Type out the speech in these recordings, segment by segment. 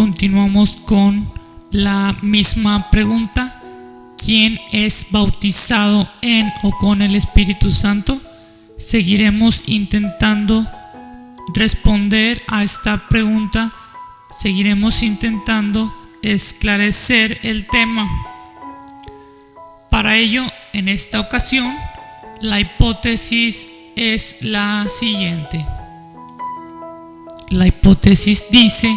Continuamos con la misma pregunta: ¿quién es bautizado en o con el Espíritu Santo? Seguiremos intentando responder a esta pregunta, seguiremos intentando esclarecer el tema. Para ello, en esta ocasión, la hipótesis es la siguiente. La hipótesis dice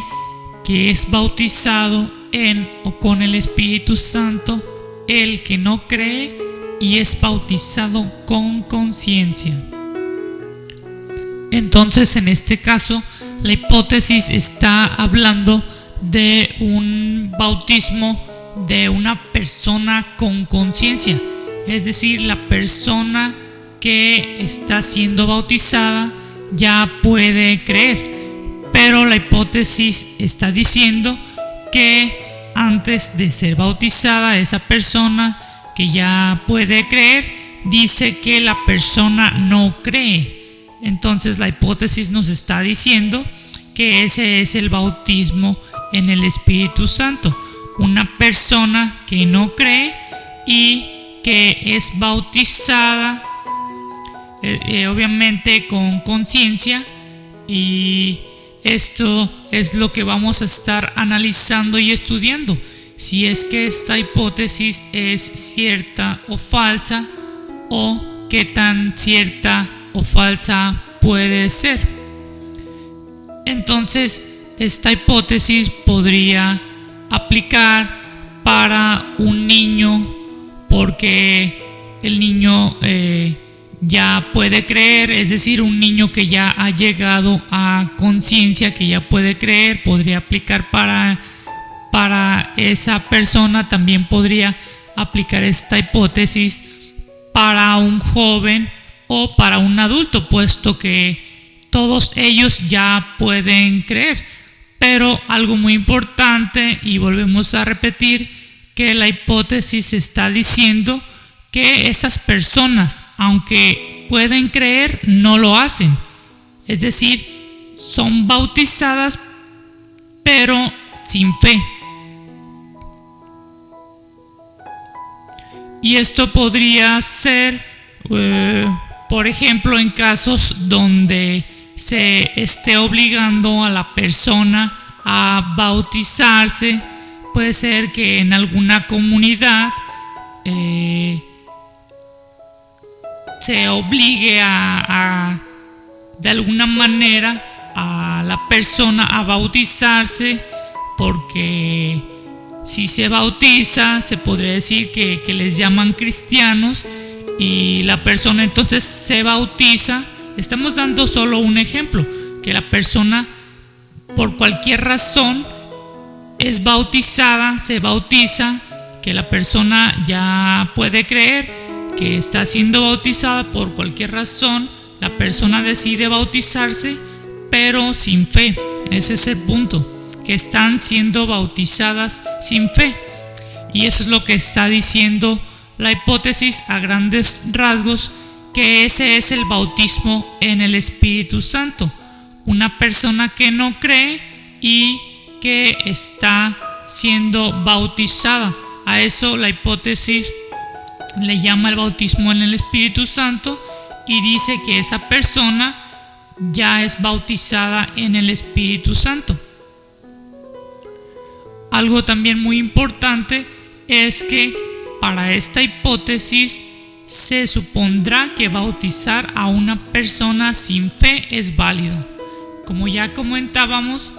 que es bautizado en o con el Espíritu Santo el que no cree y es bautizado con conciencia. Entonces, en este caso, la hipótesis está hablando de un bautismo de una persona con conciencia, es decir, la persona que está siendo bautizada ya puede creer, pero la hipótesis está diciendo que antes de ser bautizada, esa persona que ya puede creer dice que la persona no cree. Entonces la hipótesis nos está diciendo que ese es el bautismo en el Espíritu Santo, una persona que no cree y que es bautizada obviamente con conciencia, y esto es lo que vamos a estar analizando y estudiando, si es que esta hipótesis es cierta o falsa, o qué tan cierta o falsa puede ser. Entonces, esta hipótesis podría aplicar para un niño, porque el niño ya puede creer, es decir, un niño que ya ha llegado a conciencia, que ya puede creer, podría aplicar para esa persona. También podría aplicar esta hipótesis para un joven o para un adulto, puesto que todos ellos ya pueden creer. Pero algo muy importante, y volvemos a repetir, que la hipótesis está diciendo que esas personas, aunque pueden creer, no lo hacen. Es decir, son bautizadas pero sin fe. Y esto podría ser, por ejemplo, en casos donde se esté obligando a la persona a bautizarse. Puede ser que en alguna comunidad se obligue de alguna manera a la persona a bautizarse, porque si se bautiza, se podría decir que les llaman cristianos, y la persona entonces se bautiza. Estamos dando solo un ejemplo, que la persona por cualquier razón es bautizada, se bautiza, que la persona ya puede creer que está siendo bautizada. Por cualquier razón, la persona decide bautizarse, pero sin fe. Ese es el punto, que están siendo bautizadas sin fe. Y eso es lo que está diciendo la hipótesis a grandes rasgos, que ese es el bautismo en el Espíritu Santo, una persona que no cree y que está siendo bautizada. A eso la hipótesis le llama el bautismo en el Espíritu Santo, y dice que esa persona ya es bautizada en el Espíritu Santo. Algo también muy importante es que para esta hipótesis se supondrá que bautizar a una persona sin fe es válido. Como ya comentábamos,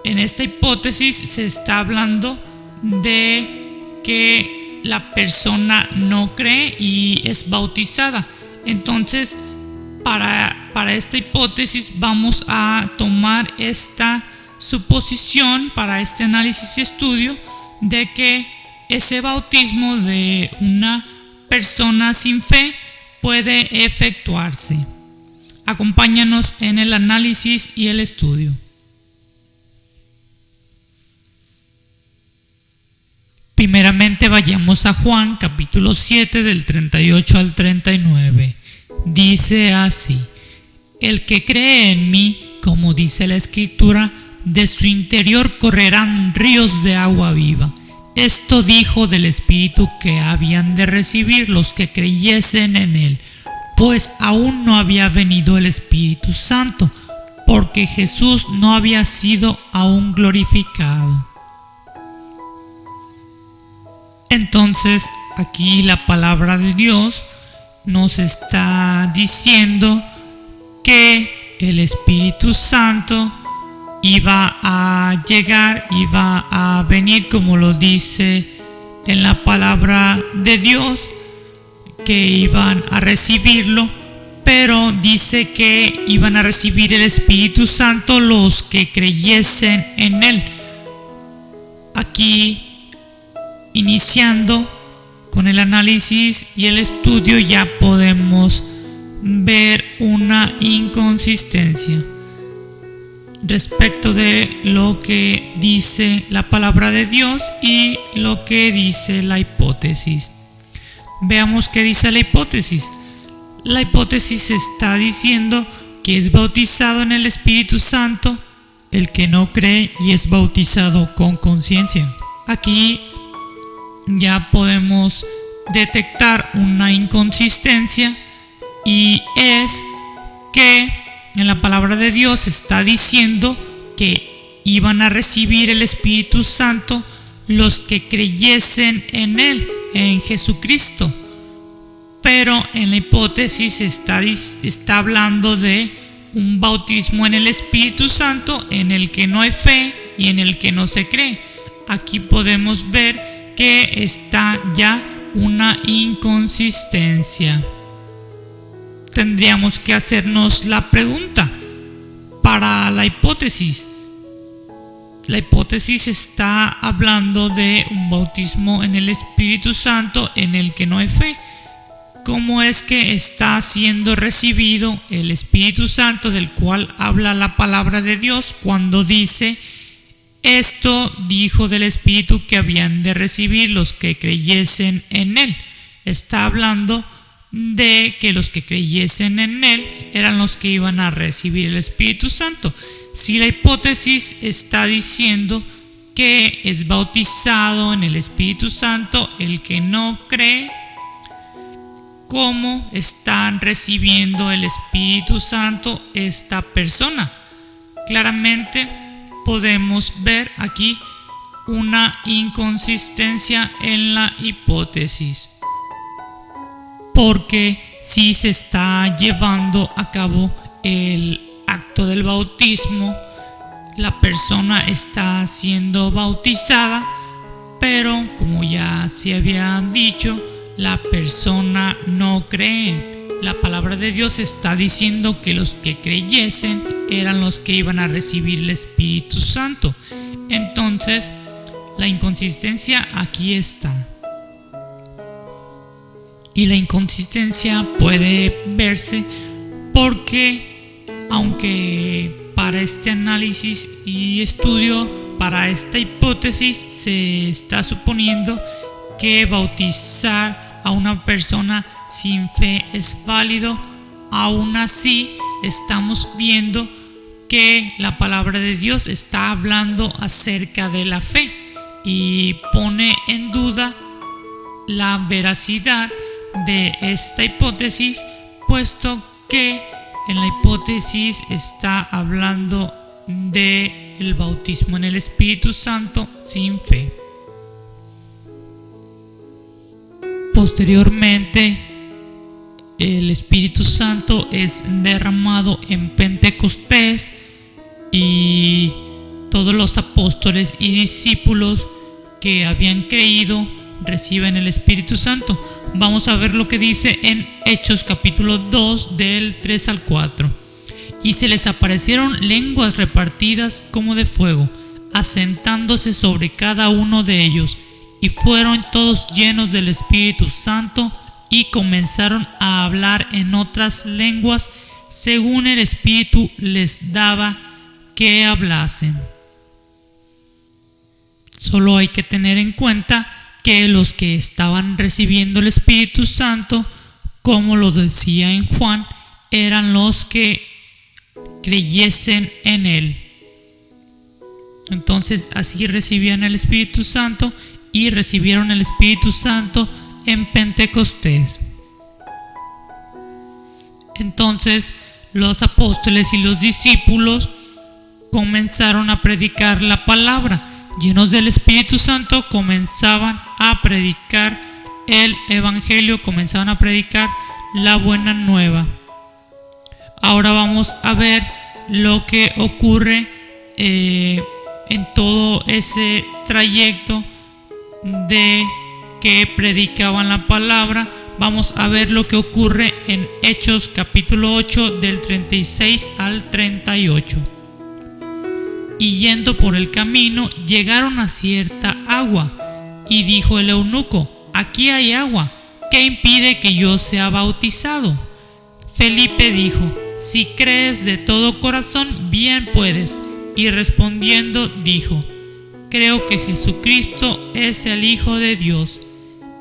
en esta hipótesis se está hablando de que la persona no cree y es bautizada. Entonces, para esta hipótesis vamos a tomar esta suposición para este análisis y estudio de que ese bautismo de una persona sin fe puede efectuarse. Acompáñanos en el análisis y el estudio. Primeramente vayamos a Juan capítulo 7 del 38 al 39. Dice así: el que cree en mí, como dice la Escritura, de su interior correrán ríos de agua viva. Esto dijo del Espíritu que habían de recibir los que creyesen en él, pues aún no había venido el Espíritu Santo, porque Jesús no había sido aún glorificado. Entonces, aquí la palabra de Dios nos está diciendo que el Espíritu Santo iba a llegar, iba a venir, como lo dice en la palabra de Dios, que iban a recibirlo, pero dice que iban a recibir el Espíritu Santo los que creyesen en él. Aquí, iniciando con el análisis y el estudio, ya podemos ver una inconsistencia respecto de lo que dice la palabra de Dios y lo que dice la hipótesis. Veamos qué dice la hipótesis. La hipótesis está diciendo que es bautizado en el Espíritu Santo el que no cree y es bautizado con conciencia. Aquí ya podemos detectar una inconsistencia, y es que en la palabra de Dios está diciendo que iban a recibir el Espíritu Santo los que creyesen en él, en Jesucristo. Pero en la hipótesis está hablando de un bautismo en el Espíritu Santo en el que no hay fe y en el que no se cree. Aquí podemos ver que está ya una inconsistencia. Tendríamos que hacernos la pregunta para la hipótesis. La hipótesis está hablando de un bautismo en el Espíritu Santo en el que no hay fe. ¿Cómo es que está siendo recibido el Espíritu Santo del cual habla la palabra de Dios cuando dice: esto dijo del Espíritu que habían de recibir los que creyesen en él? Está hablando de que los que creyesen en él eran los que iban a recibir el Espíritu Santo. Si la hipótesis está diciendo que es bautizado en el Espíritu Santo el que no cree, ¿cómo están recibiendo el Espíritu Santo esta persona? Claramente podemos ver aquí una inconsistencia en la hipótesis, porque si se está llevando a cabo el acto del bautismo, la persona está siendo bautizada, pero como ya se había dicho, la persona no cree. La palabra de Dios está diciendo que los que creyesen eran los que iban a recibir el Espíritu Santo. Entonces, la inconsistencia aquí está. Y la inconsistencia puede verse porque, aunque para este análisis y estudio, para esta hipótesis, se está suponiendo que bautizar a una persona sin fe es válido, aún así estamos viendo que la palabra de Dios está hablando acerca de la fe y pone en duda la veracidad de esta hipótesis, puesto que en la hipótesis está hablando de el bautismo en el Espíritu Santo sin fe. Posteriormente, el Espíritu Santo es derramado en Pentecostés y todos los apóstoles y discípulos que habían creído reciben el Espíritu Santo. Vamos a ver lo que dice en Hechos capítulo 2 del 3 al 4. Y se les aparecieron lenguas repartidas como de fuego, asentándose sobre cada uno de ellos, y fueron todos llenos del Espíritu Santo y comenzaron a hablar en otras lenguas según el Espíritu les daba que hablasen. Solo hay que tener en cuenta que los que estaban recibiendo el Espíritu Santo, como lo decía en Juan, eran los que creyesen en él. Entonces así recibían el Espíritu Santo y recibieron el Espíritu Santo en Pentecostés. Entonces los apóstoles y los discípulos comenzaron a predicar la palabra. Llenos del Espíritu Santo comenzaban a predicar el Evangelio, comenzaban a predicar la buena nueva. Ahora vamos a ver lo que ocurre en todo ese trayecto de que predicaban la palabra. Vamos a ver lo que ocurre en Hechos capítulo 8 del 36 al 38. Y yendo por el camino llegaron a cierta agua, y dijo el eunuco: aquí hay agua, ¿qué impide que yo sea bautizado? Felipe dijo: si crees de todo corazón, bien puedes. Y respondiendo dijo: creo que Jesucristo es el Hijo de Dios.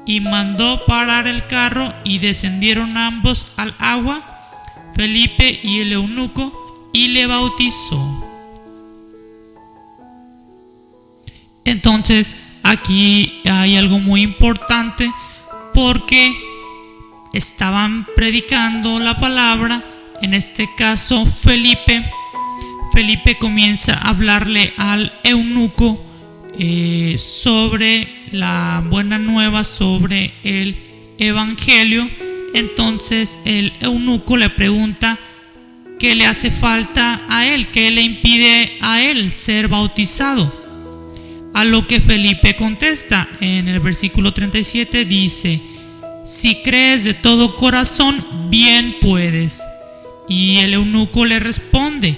Y mandó parar el carro, y descendieron ambos al agua, Felipe y el eunuco, y le bautizó. Entonces aquí hay algo muy importante, porque estaban predicando la palabra. En este caso Felipe comienza a hablarle al eunuco sobre la buena nueva, sobre el Evangelio. Entonces el eunuco le pregunta qué le hace falta a él, qué le impide a él ser bautizado. A lo que Felipe contesta en el versículo 37, dice: si crees de todo corazón, bien puedes. Y el eunuco le responde: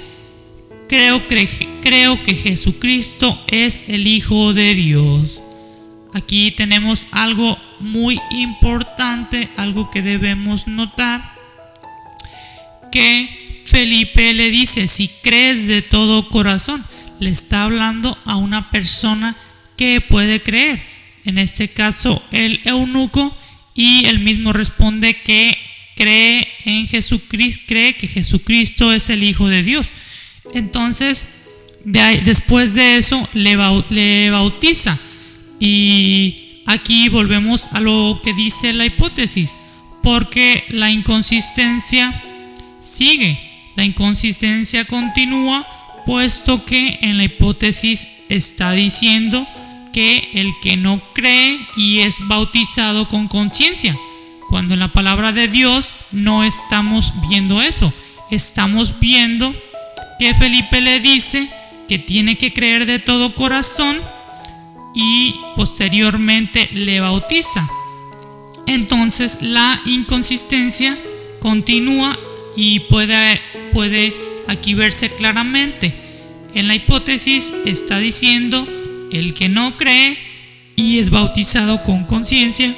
creo que Jesucristo es el Hijo de Dios. Aquí tenemos algo muy importante, algo que debemos notar, que Felipe le dice: si crees de todo corazón. Le está hablando a una persona que puede creer, en este caso el eunuco, y él mismo responde que cree en Jesucristo, cree que Jesucristo es el Hijo de Dios. Entonces después de eso le bautiza. Y aquí volvemos a lo que dice la hipótesis, porque la inconsistencia sigue, la inconsistencia continúa, puesto que en la hipótesis está diciendo que el que no cree y es bautizado con conciencia, cuando en la palabra de Dios no estamos viendo eso. Estamos viendo que Felipe le dice que tiene que creer de todo corazón y posteriormente le bautiza. Entonces la inconsistencia continúa y puede aquí verse claramente. En la hipótesis está diciendo el que no cree y es bautizado con conciencia,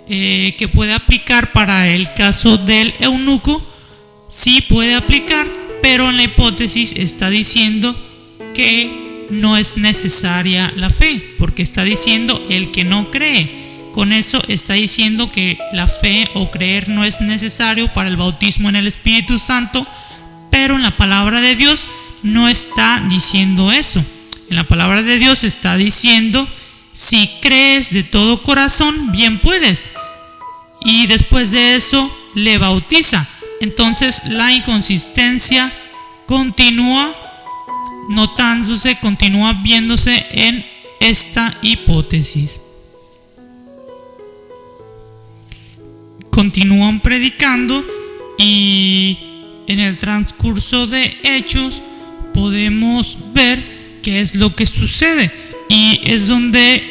que puede aplicar para el caso del eunuco. Sí puede aplicar, pero en la hipótesis está diciendo que no es necesaria la fe, porque está diciendo el que no cree. Con eso está diciendo que la fe o creer no es necesario para el bautismo en el Espíritu Santo, pero en la palabra de Dios no está diciendo eso. En la palabra de Dios está diciendo: si crees de todo corazón, bien puedes. Y después de eso le bautiza. Entonces la inconsistencia continúa notándose, continúa viéndose en esta hipótesis. Continúan predicando, y en el transcurso de Hechos podemos ver qué es lo que sucede, y es donde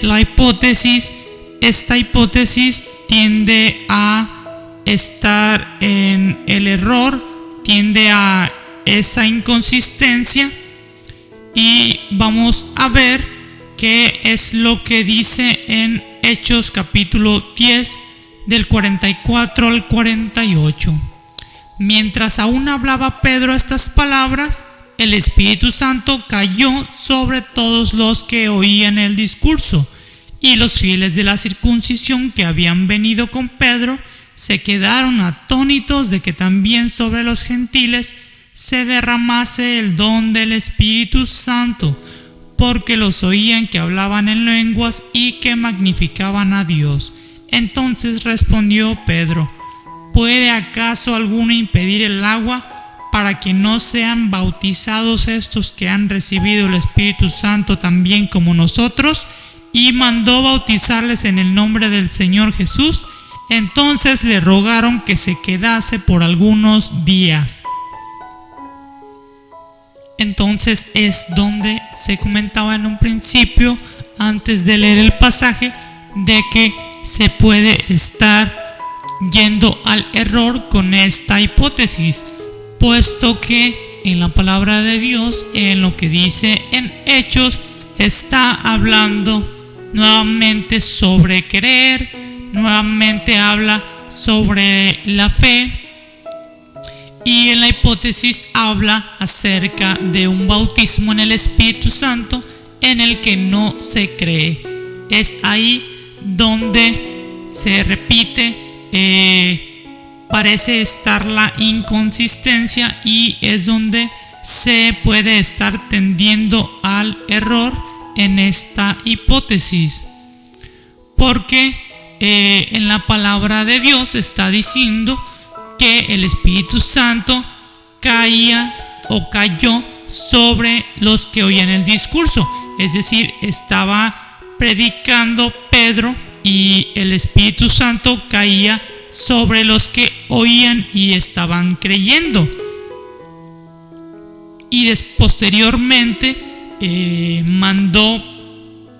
esta hipótesis tiende a estar en el error, tiende a esa inconsistencia. Y vamos a ver qué es lo que dice en Hechos capítulo 10 del 44 al 48. Mientras aún hablaba Pedro estas palabras, el Espíritu Santo cayó sobre todos los que oían el discurso, y los fieles de la circuncisión que habían venido con Pedro se quedaron atónitos de que también sobre los gentiles se derramase el don del Espíritu Santo, porque los oían que hablaban en lenguas y que magnificaban a Dios. Entonces respondió Pedro: ¿puede acaso alguno impedir el agua para que no sean bautizados estos que han recibido el Espíritu Santo también como nosotros? Y mandó bautizarles en el nombre del Señor Jesús. Entonces le rogaron que se quedase por algunos días. Entonces es donde se comentaba en un principio, antes de leer el pasaje, de que se puede estar yendo al error con esta hipótesis, puesto que en la palabra de Dios, en lo que dice en Hechos, está hablando nuevamente sobre creer, nuevamente habla sobre la fe, y en la hipótesis habla acerca de un bautismo en el Espíritu Santo en el que no se cree. Es ahí donde se repite, parece estar la inconsistencia, y es donde se puede estar tendiendo al error en esta hipótesis, porque en la palabra de Dios está diciendo que el Espíritu Santo caía o cayó sobre los que oían el discurso. Es decir, estaba predicando Pedro y el Espíritu Santo caía sobre los que oían y estaban creyendo. Y posteriormente mandó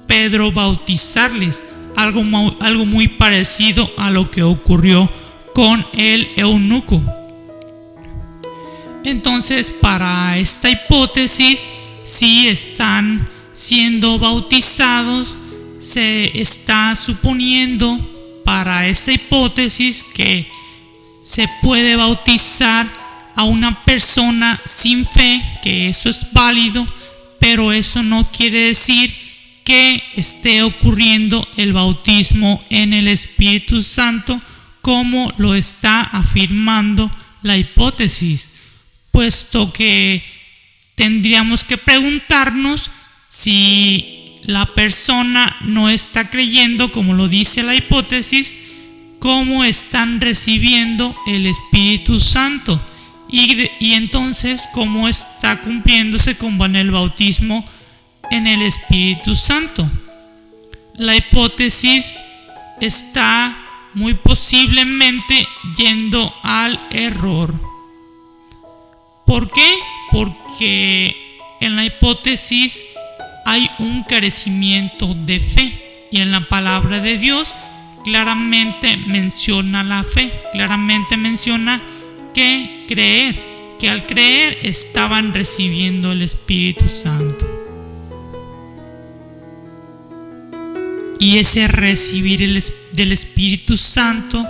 Pedro bautizarles, algo muy parecido a lo que ocurrió con el eunuco. Entonces, para esta hipótesis, si están siendo bautizados, se está suponiendo para esta hipótesis que se puede bautizar a una persona sin fe, que eso es válido, pero eso no quiere decir que esté ocurriendo el bautismo en el Espíritu Santo, como lo está afirmando la hipótesis, puesto que tendríamos que preguntarnos si la persona no está creyendo, como lo dice la hipótesis, cómo están recibiendo el Espíritu Santo, y entonces cómo está cumpliéndose con el bautismo en el Espíritu Santo. La hipótesis está muy posiblemente yendo al error. ¿Por qué? Porque en la hipótesis hay un carecimiento de fe, y en la palabra de Dios claramente menciona la fe, claramente menciona que creer, que al creer estaban recibiendo el Espíritu Santo. Y ese recibir del Espíritu Santo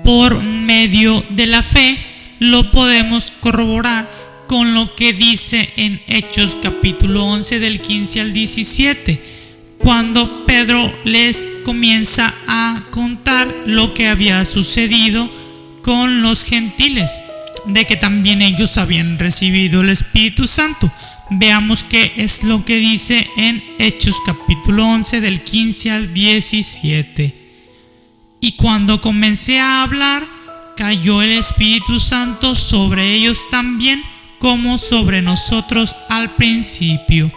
por medio de la fe lo podemos corroborar con lo que dice en Hechos capítulo 11 del 15 al 17, cuando Pedro les comienza a contar lo que había sucedido con los gentiles, de que también ellos habían recibido el Espíritu Santo. Veamos qué es lo que dice en Hechos capítulo 11 del 15 al 17. Y cuando comencé a hablar, cayó el Espíritu Santo sobre ellos también, como sobre nosotros al principio.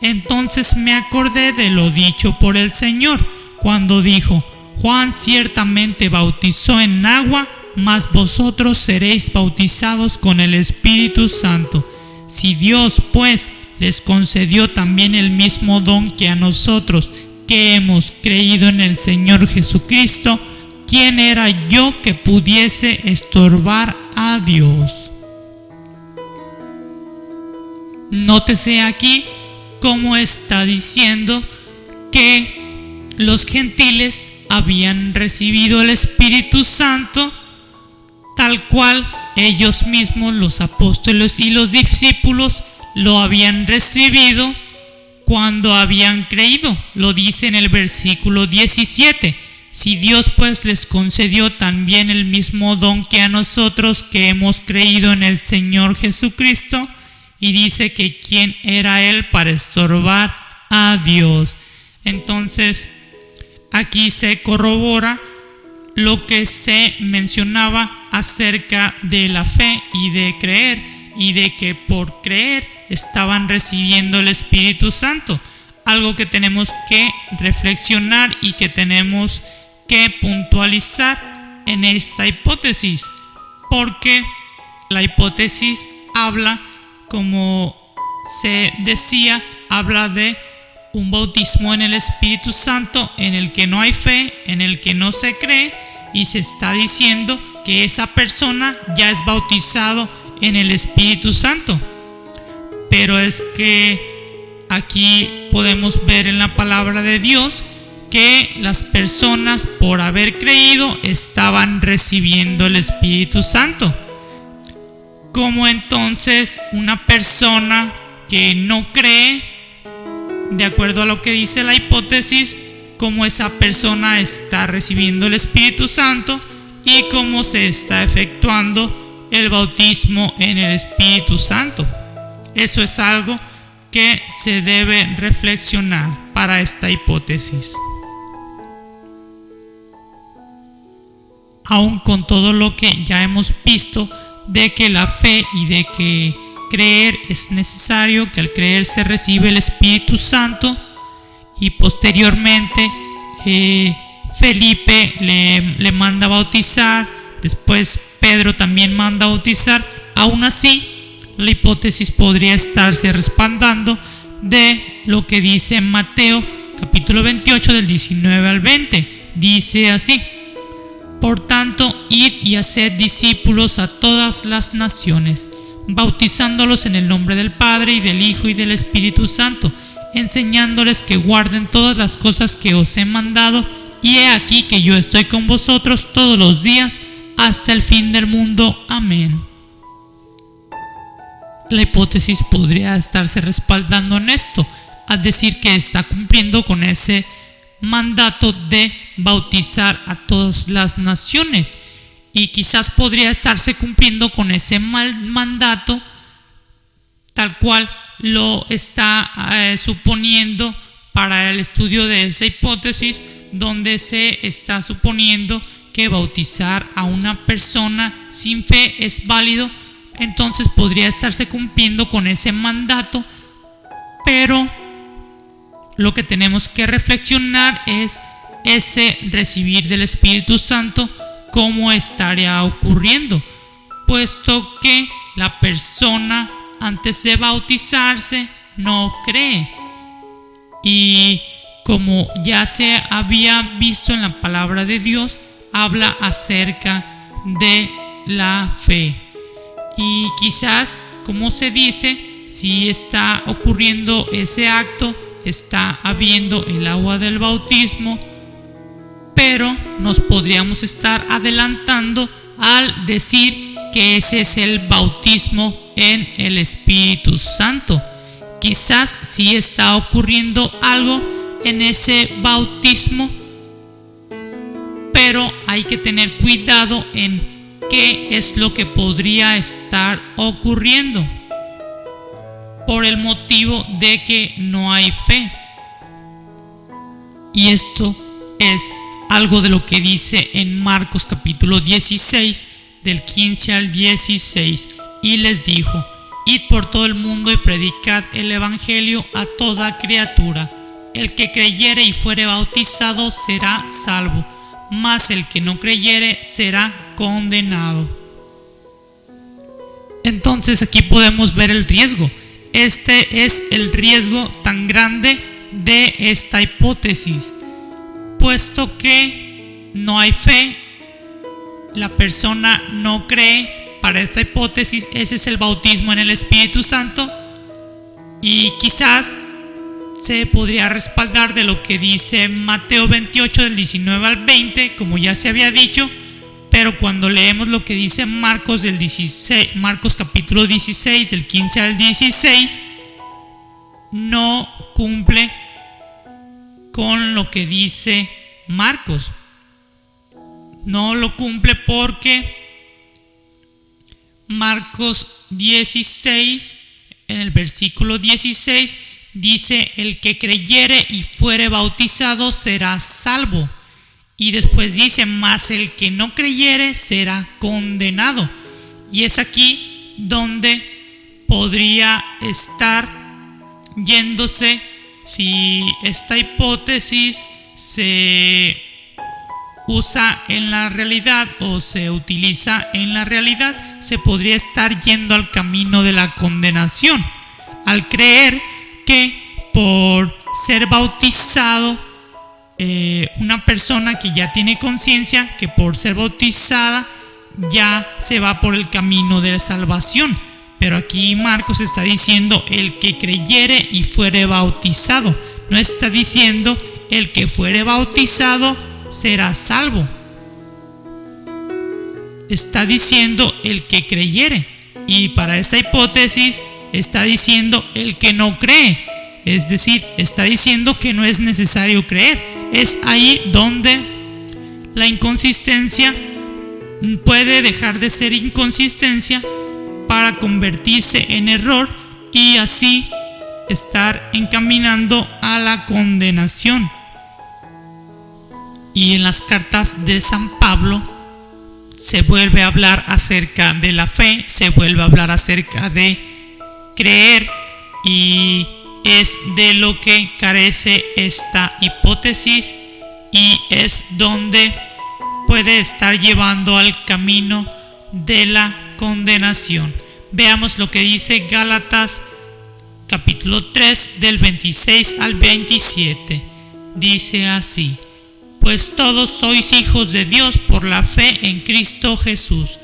Entonces me acordé de lo dicho por el Señor, cuando dijo: Juan ciertamente bautizó en agua, mas vosotros seréis bautizados con el Espíritu Santo. Si Dios pues les concedió también el mismo don que a nosotros, que hemos creído en el Señor Jesucristo, ¿quién era yo que pudiese estorbar a Dios? Nótese aquí cómo está diciendo que los gentiles habían recibido el Espíritu Santo tal cual ellos mismos, los apóstoles y los discípulos, lo habían recibido cuando habían creído. Lo dice en el versículo 17. Si Dios pues les concedió también el mismo don que a nosotros, que hemos creído en el Señor Jesucristo, y dice que quién era él para estorbar a Dios. Entonces aquí se corrobora lo que se mencionaba acerca de la fe y de creer, y de que por creer estaban recibiendo el Espíritu Santo. Algo que tenemos que reflexionar y que tenemos que puntualizar en esta hipótesis, porque la hipótesis habla, como se decía, habla de un bautismo en el Espíritu Santo en el que no hay fe, en el que no se cree, y se está diciendo que esa persona ya es bautizado en el Espíritu Santo. Pero es que aquí podemos ver en la palabra de Dios que las personas, por haber creído, estaban recibiendo el Espíritu Santo. ¿Cómo entonces una persona que no cree, de acuerdo a lo que dice la hipótesis, cómo esa persona está recibiendo el Espíritu Santo y cómo se está efectuando el bautismo en el Espíritu Santo? Eso es algo que se debe reflexionar para esta hipótesis. Aun con todo lo que ya hemos visto de que la fe y de que creer es necesario, que al creer se recibe el Espíritu Santo, y posteriormente Felipe le manda a bautizar, después Pedro también manda a bautizar. Aún así, la hipótesis podría estarse respaldando de lo que dice Mateo capítulo 28 del 19 al 20. Dice así: por tanto, id y haced discípulos a todas las naciones, bautizándolos en el nombre del Padre y del Hijo y del Espíritu Santo, enseñándoles que guarden todas las cosas que os he mandado, y he aquí que yo estoy con vosotros todos los días hasta el fin del mundo. Amén. La hipótesis podría estarse respaldando en esto, al decir que está cumpliendo con ese mandato de bautizar a todas las naciones, y quizás podría estarse cumpliendo con ese mandato tal cual lo está suponiendo para el estudio de esa hipótesis, donde se está suponiendo que bautizar a una persona sin fe es válido. Entonces podría estarse cumpliendo con ese mandato, pero lo que tenemos que reflexionar es ese recibir del Espíritu Santo, cómo estaría ocurriendo, puesto que la persona antes de bautizarse no cree. Y como ya se había visto en la palabra de Dios, habla acerca de la fe. Y quizás, como se dice, si está ocurriendo ese acto, está habiendo el agua del bautismo, pero nos podríamos estar adelantando al decir que ese es el bautismo en el Espíritu Santo. Quizás sí está ocurriendo algo en ese bautismo, pero hay que tener cuidado en qué es lo que podría estar ocurriendo, por el motivo de que no hay fe. Y esto es algo de lo que dice en Marcos capítulo 16 del 15 al 16. Y les dijo: id por todo el mundo y predicad el evangelio a toda criatura. El que creyere y fuere bautizado será salvo, mas el que no creyere será condenado. Entonces aquí podemos ver el riesgo. Este es el riesgo tan grande de esta hipótesis, puesto que no hay fe, la persona no cree. Para esta hipótesis, ese es el bautismo en el Espíritu Santo, y quizás se podría respaldar de lo que dice Mateo 28 del 19 al 20, como ya se había dicho. Pero cuando leemos lo que dice Marcos capítulo 16 del 15 al 16, no cumple con lo que dice Marcos. No lo cumple porque Marcos 16 en el versículo 16 dice: el que creyere y fuere bautizado será salvo. Y después dice: mas el que no creyere será condenado. Y es aquí donde podría estar yéndose, si esta hipótesis se usa en la realidad o se utiliza en la realidad, se podría estar yendo al camino de la condenación, al creer que por ser bautizado, una persona que ya tiene conciencia, que por ser bautizada ya se va por el camino de la salvación. Pero aquí Marcos está diciendo: el que creyere y fuere bautizado. No está diciendo: el que fuere bautizado será salvo. Está diciendo: el que creyere. Y para esa hipótesis está diciendo: el que no cree. Es decir, está diciendo que no es necesario creer. Es ahí donde la inconsistencia puede dejar de ser inconsistencia para convertirse en error y así estar encaminando a la condenación. Y en las cartas de San Pablo se vuelve a hablar acerca de la fe, se vuelve a hablar acerca de creer, y es de lo que carece esta hipótesis y es donde puede estar llevando al camino de la condenación. Veamos lo que dice Gálatas capítulo 3 del 26 al 27. Dice así: pues todos sois hijos de Dios por la fe en Cristo Jesús,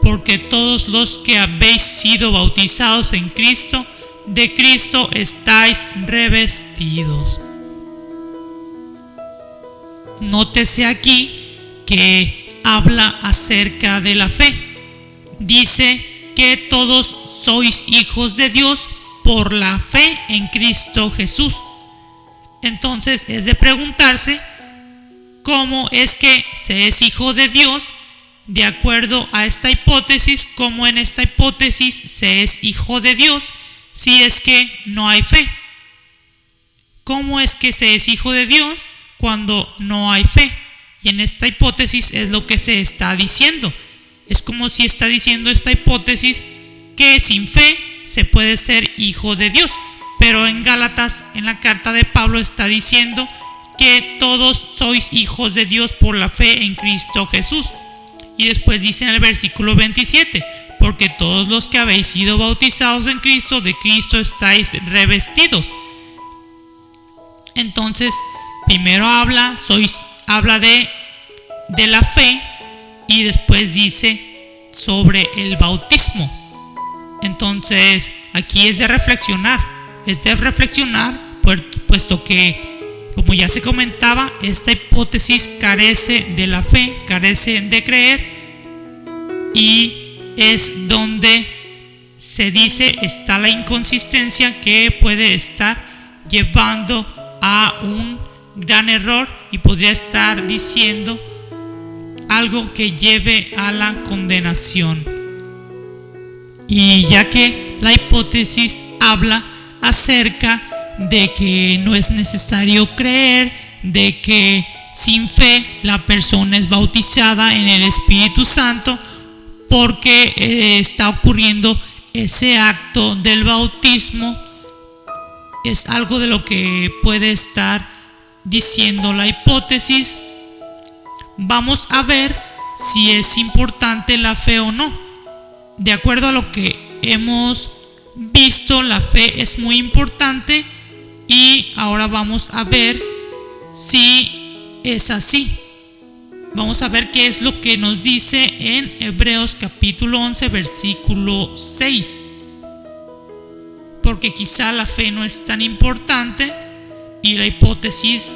porque todos los que habéis sido bautizados en Cristo, de Cristo estáis revestidos. Nótese aquí que habla acerca de la fe. Dice que todos sois hijos de Dios por la fe en Cristo Jesús. Entonces es de preguntarse: ¿cómo es que se es hijo de Dios de acuerdo a esta hipótesis? ¿Cómo en esta hipótesis se es hijo de Dios si es que no hay fe? ¿Cómo es que se es hijo de Dios cuando no hay fe? Y en esta hipótesis es lo que se está diciendo. Es como si está diciendo esta hipótesis que sin fe se puede ser hijo de Dios. Pero en Gálatas, en la carta de Pablo, está diciendo que todos sois hijos de Dios por la fe en Cristo Jesús. Y después dice en el versículo 27: porque todos los que habéis sido bautizados en Cristo, de Cristo estáis revestidos. Entonces, primero habla de la fe y después dice sobre el bautismo. Entonces, aquí es de reflexionar, puesto que, como ya se comentaba, esta hipótesis carece de la fe, carece de creer, y es donde se dice está la inconsistencia que puede estar llevando a un gran error y podría estar diciendo algo que lleve a la condenación. Y ya que la hipótesis habla acerca de que no es necesario creer, de que sin fe la persona es bautizada en el Espíritu Santo, porque está ocurriendo ese acto del bautismo, es algo de lo que puede estar diciendo la hipótesis. Vamos a ver si es importante la fe o no. De acuerdo a lo que hemos visto, la fe es muy importante y ahora vamos a ver si es así. Vamos a ver qué es lo que nos dice en Hebreos capítulo 11 versículo 6. Porque quizá la fe no es tan importante y la hipótesis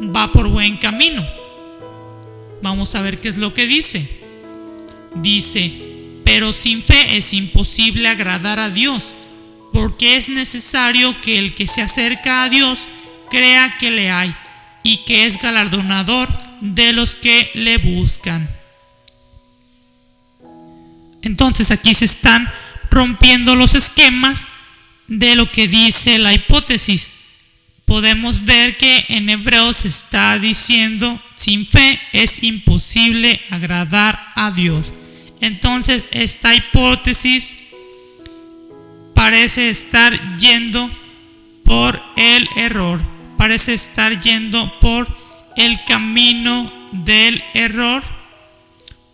va por buen camino. Vamos a ver qué es lo que dice. Dice: pero sin fe es imposible agradar a Dios, porque es necesario que el que se acerca a Dios crea que le hay y que es galardonador de los que le buscan. Entonces aquí se están rompiendo los esquemas de lo que dice la hipótesis. Podemos ver que en Hebreos está diciendo: sin fe es imposible agradar a Dios. Entonces esta hipótesis parece estar yendo por el error, parece estar yendo por el camino del error,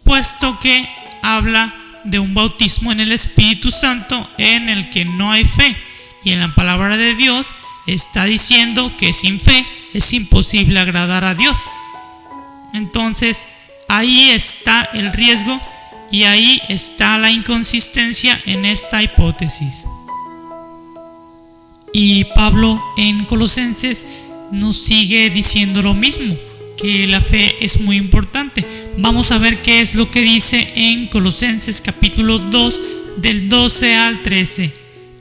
puesto que habla de un bautismo en el Espíritu Santo en el que no hay fe, y en la palabra de Dios está diciendo que sin fe es imposible agradar a Dios. Entonces ahí está el riesgo y ahí está la inconsistencia en esta hipótesis. Y Pablo en Colosenses nos sigue diciendo lo mismo, que la fe es muy importante. Vamos a ver qué es lo que dice en Colosenses capítulo 2 del 12 al 13.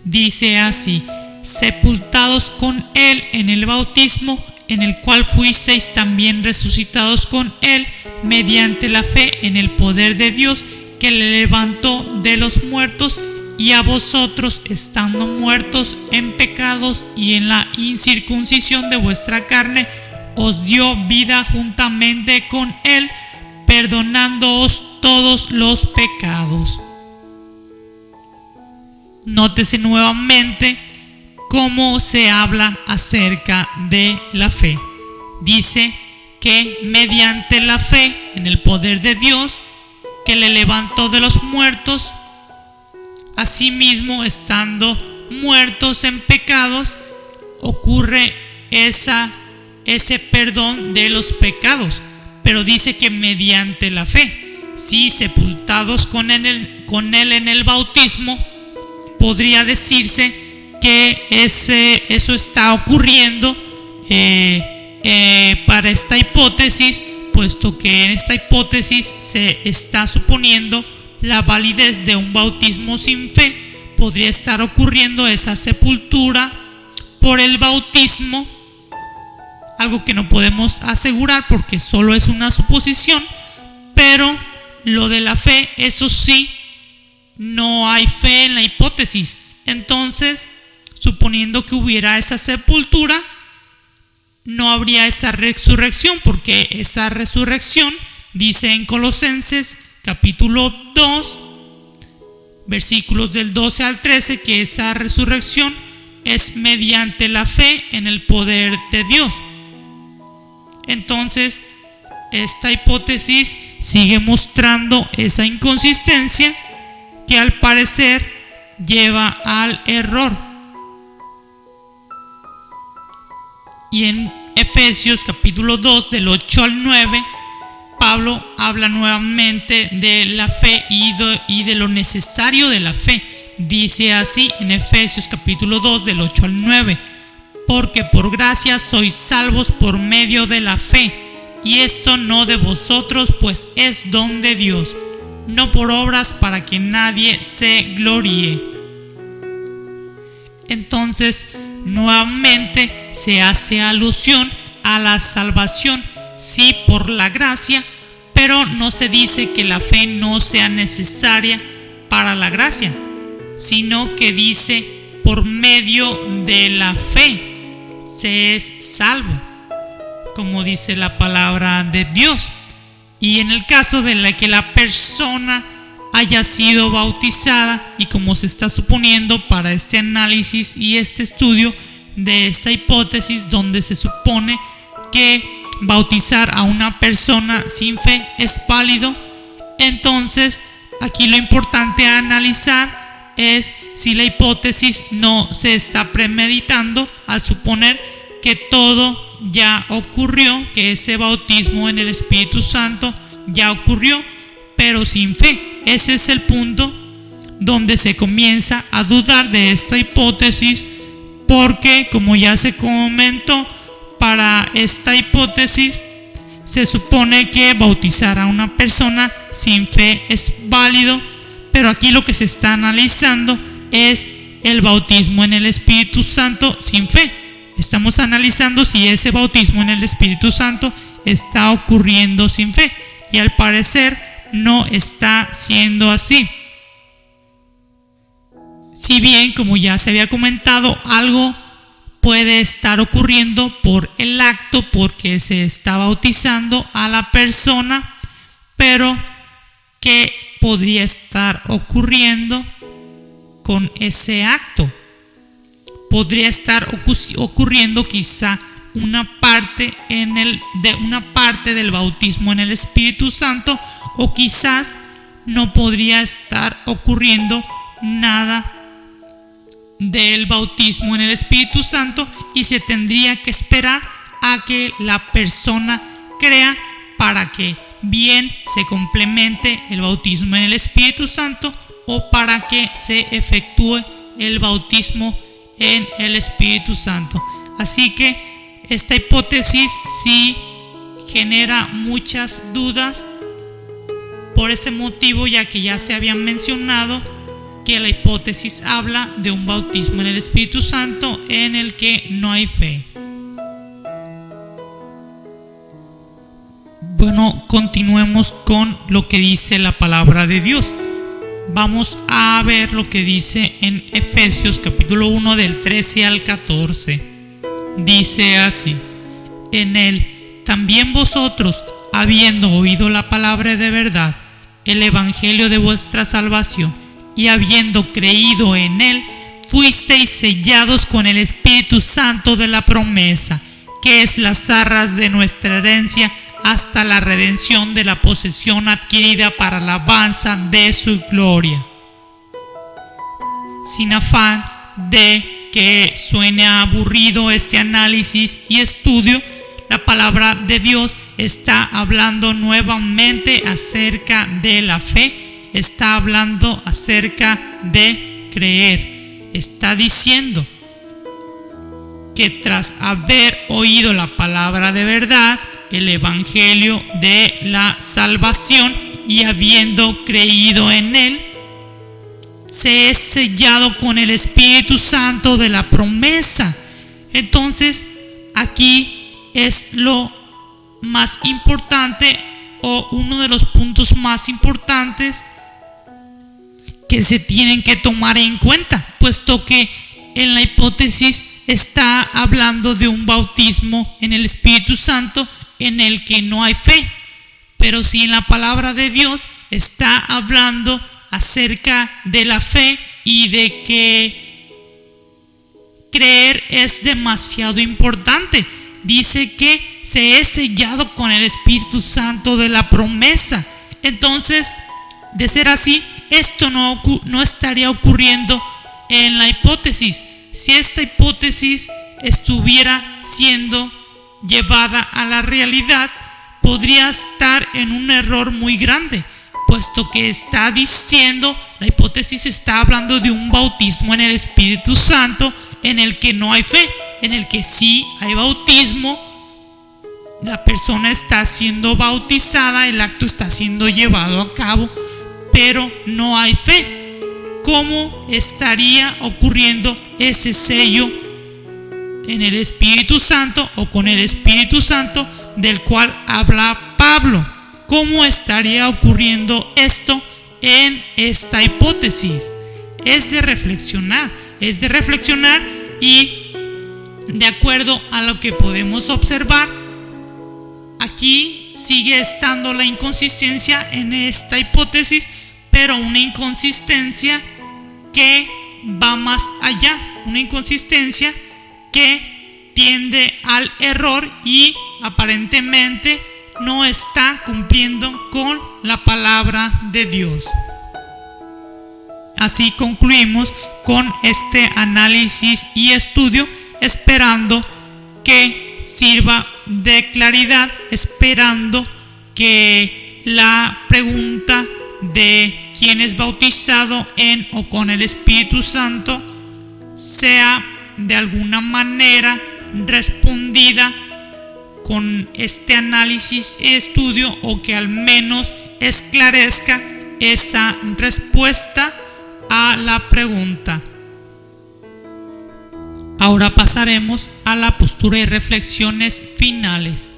Dice así: sepultados con Él en el bautismo, en el cual fuisteis también resucitados con Él, mediante la fe en el poder de Dios, que le levantó de los muertos, y a vosotros, estando muertos en pecados y en la incircuncisión de vuestra carne, os dio vida juntamente con Él, perdonándoos todos los pecados. Nótese nuevamente cómo se habla acerca de la fe. Dice que mediante la fe en el poder de Dios, que le levantó de los muertos, asimismo estando muertos en pecados, ocurre ese perdón de los pecados. Pero dice que mediante la fe, si sepultados con él en el bautismo, podría decirse que eso está ocurriendo para esta hipótesis, puesto que en esta hipótesis se está suponiendo la validez de un bautismo sin fe. Podría estar ocurriendo esa sepultura por el bautismo, algo que no podemos asegurar porque solo es una suposición, pero lo de la fe, eso sí, no hay fe en la hipótesis. Entonces, suponiendo que hubiera esa sepultura, no habría esa resurrección, porque esa resurrección dice en Colosenses capítulo 2 versículos del 12 al 13 que esa resurrección es mediante la fe en el poder de Dios. Entonces esta hipótesis sigue mostrando esa inconsistencia que al parecer lleva al error. Y en Efesios capítulo 2 del 8 al 9, Pablo habla nuevamente de la fe y de lo necesario de la fe. Dice así en Efesios capítulo 2 del 8 al 9: porque por gracia sois salvos por medio de la fe, y esto no de vosotros, pues es don de Dios, no por obras, para que nadie se gloríe. Entonces nuevamente se hace alusión a la salvación, sí, por la gracia, pero no se dice que la fe no sea necesaria para la gracia, sino que dice por medio de la fe se es salvo, como dice la palabra de Dios. Y en el caso de que la persona haya sido bautizada, y como se está suponiendo para este análisis y este estudio de esta hipótesis, donde se supone que bautizar a una persona sin fe es válido, entonces aquí lo importante a analizar es si la hipótesis no se está premeditando al suponer que todo ya ocurrió, que ese bautismo en el Espíritu Santo ya ocurrió, pero sin fe. Ese es el punto donde se comienza a dudar de esta hipótesis, porque como ya se comentó, para esta hipótesis se supone que bautizar a una persona sin fe es válido, pero aquí lo que se está analizando es el bautismo en el Espíritu Santo sin fe. Estamos analizando si ese bautismo en el Espíritu Santo está ocurriendo sin fe, y al parecer no está siendo así. Si bien, como ya se había comentado, algo puede estar ocurriendo por el acto, porque se está bautizando a la persona, pero ¿qué podría estar ocurriendo con ese acto? Podría estar ocurriendo quizá una parte del bautismo en el Espíritu Santo, o quizás no podría estar ocurriendo nada del bautismo en el Espíritu Santo, y se tendría que esperar a que la persona crea para que bien se complemente el bautismo en el Espíritu Santo, o para que se efectúe el bautismo en el Espíritu Santo. Así que esta hipótesis sí genera muchas dudas por ese motivo, ya que ya se habían mencionado que la hipótesis habla de un bautismo en el Espíritu Santo en el que no hay fe. Bueno, continuemos con lo que dice la palabra de Dios. Vamos a ver lo que dice en Efesios capítulo 1 del 13 al 14. Dice así: en él también vosotros, habiendo oído la palabra de verdad, el evangelio de vuestra salvación, y habiendo creído en él, fuisteis sellados con el Espíritu Santo de la promesa, que es las arras de nuestra herencia, hasta la redención de la posesión adquirida para alabanza de su gloria. Sin afán de que suene aburrido este análisis y estudio, la palabra de Dios está hablando nuevamente acerca de la fe, está hablando acerca de creer. Está diciendo que tras haber oído la palabra de verdad, el evangelio de la salvación, y habiendo creído en él, se es sellado con el Espíritu Santo de la promesa. Entonces, aquí es lo más importante, o uno de los puntos más importantes que se tienen que tomar en cuenta, puesto que en la hipótesis está hablando de un bautismo en el Espíritu Santo en el que no hay fe. Pero si en la palabra de Dios está hablando acerca de la fe y de que creer es demasiado importante, dice que se es sellado con el Espíritu Santo de la promesa. Entonces, de ser así, esto no estaría ocurriendo en la hipótesis. Si esta hipótesis estuviera siendo llevada a la realidad, podría estar en un error muy grande, puesto que está diciendo, la hipótesis está hablando de un bautismo en el Espíritu Santo en el que no hay fe, en el que sí hay bautismo, la persona está siendo bautizada, el acto está siendo llevado a cabo, pero no hay fe. ¿Cómo estaría ocurriendo ese sello en el Espíritu Santo, o con el Espíritu Santo del cual habla Pablo? ¿Cómo estaría ocurriendo esto en esta hipótesis? Es de reflexionar y de acuerdo a lo que podemos observar, aquí sigue estando la inconsistencia en esta hipótesis, pero una inconsistencia que va más allá, una inconsistencia que tiende al error y aparentemente no está cumpliendo con la palabra de Dios. Así concluimos con este análisis y estudio, esperando que sirva de claridad, esperando que la pregunta de quién es bautizado en o con el Espíritu Santo sea de alguna manera respondida con este análisis y estudio, o que al menos esclarezca esa respuesta a la pregunta. Ahora pasaremos a la postura y reflexiones finales.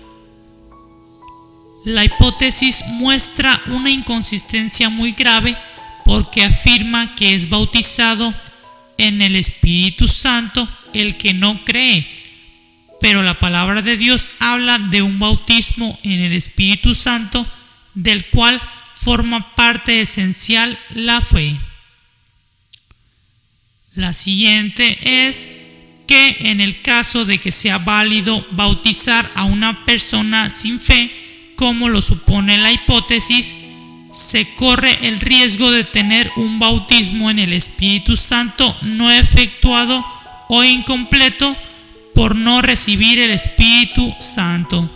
La hipótesis muestra una inconsistencia muy grave, porque afirma que es bautizado en el Espíritu Santo el que no cree. Pero la palabra de Dios habla de un bautismo en el Espíritu Santo, del cual forma parte esencial la fe. La siguiente es que en el caso de que sea válido bautizar a una persona sin fe, como lo supone la hipótesis, se corre el riesgo de tener un bautismo en el Espíritu Santo no efectuado o incompleto por no recibir el Espíritu Santo.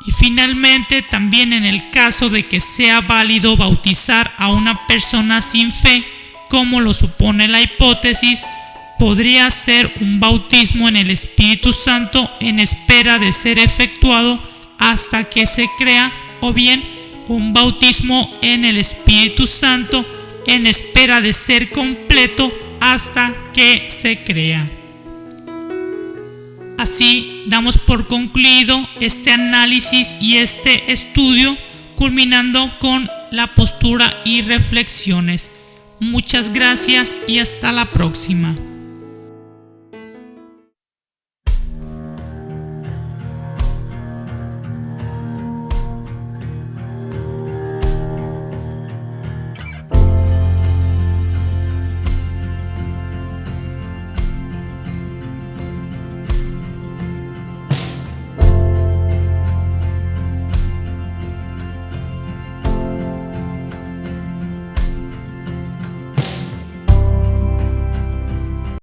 Y finalmente, también en el caso de que sea válido bautizar a una persona sin fe, como lo supone la hipótesis, podría ser un bautismo en el Espíritu Santo en espera de ser efectuado hasta que se crea, o bien un bautismo en el Espíritu Santo en espera de ser completo hasta que se crea. Así damos por concluido este análisis y este estudio, culminando con la postura y reflexiones. Muchas gracias y hasta la próxima.